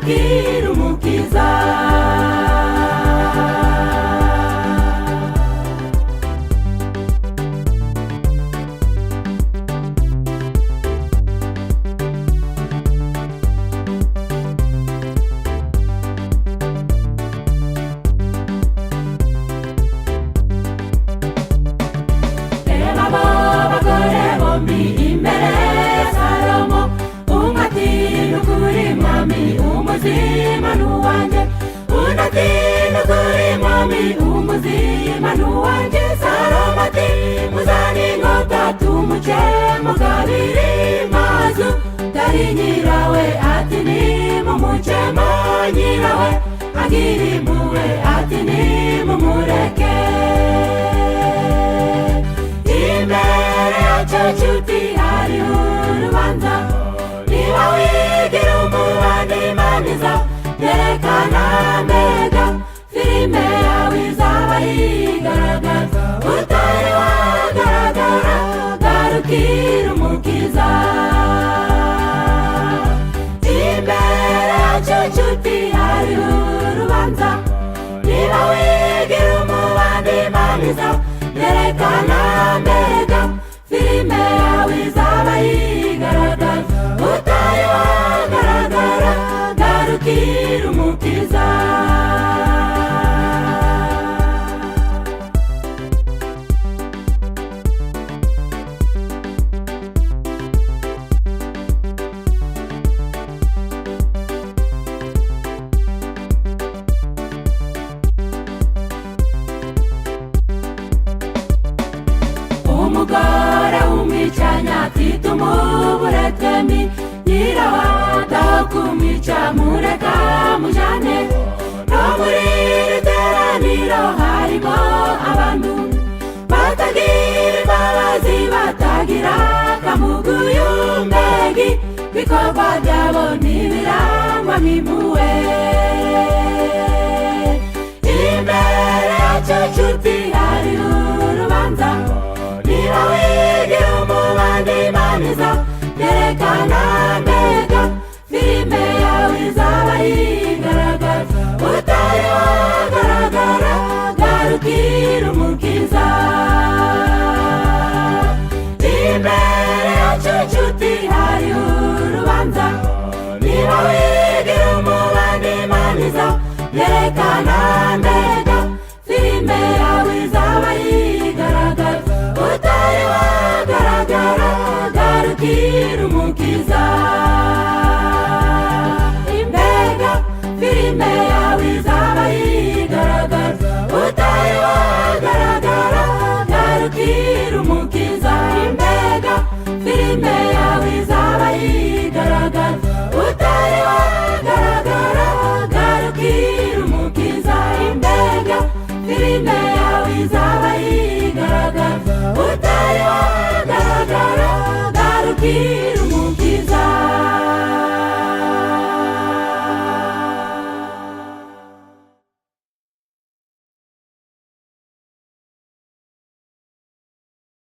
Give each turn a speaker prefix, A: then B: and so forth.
A: garukira umukiza. Umuzima nuwanje, unatinda kuri mwami, umuzima nuwanje. Salomo ati muzane inkota tumuce mu kabiri, mazu tari nyirawe ati nimumucemo, nyirawe agira impuhwe ati nimumureke. Imbere yacu nshuti hariho urubanza, niba wigira umubandi maniza, yerekana mbega filime yawe izaba yigaragaza. Utari wagaragara garukira umukiza. Imbere yacu nshuti hariho urubanza, niba wigira umubandi maniza, yerekana mbega filime yawe izaba yigaragaza. Utari wagaragara garukira umukiza. Umugore w'umwicanya ati tumubure twembi, nyirawe ataho kumwica mureka mujane. No muri iri teraniro harimo abantu batagira imbabazi, batagira kamuguyu, mbegi bikorwa byabo ntibirangwa n'impuhwe. Imbere yacu nshuti hariho urubanza, niba wigira umubandi maniza, yerekana mbega filime yawe izaba yigaragaza. Utari wagaragara garukira umukiza. Imbere yacu nshuti hariho urubanza, niba wigira umubandi maniza, yerekana mbega filime yawe izaba yigaragaza. Utari wagaragara garukira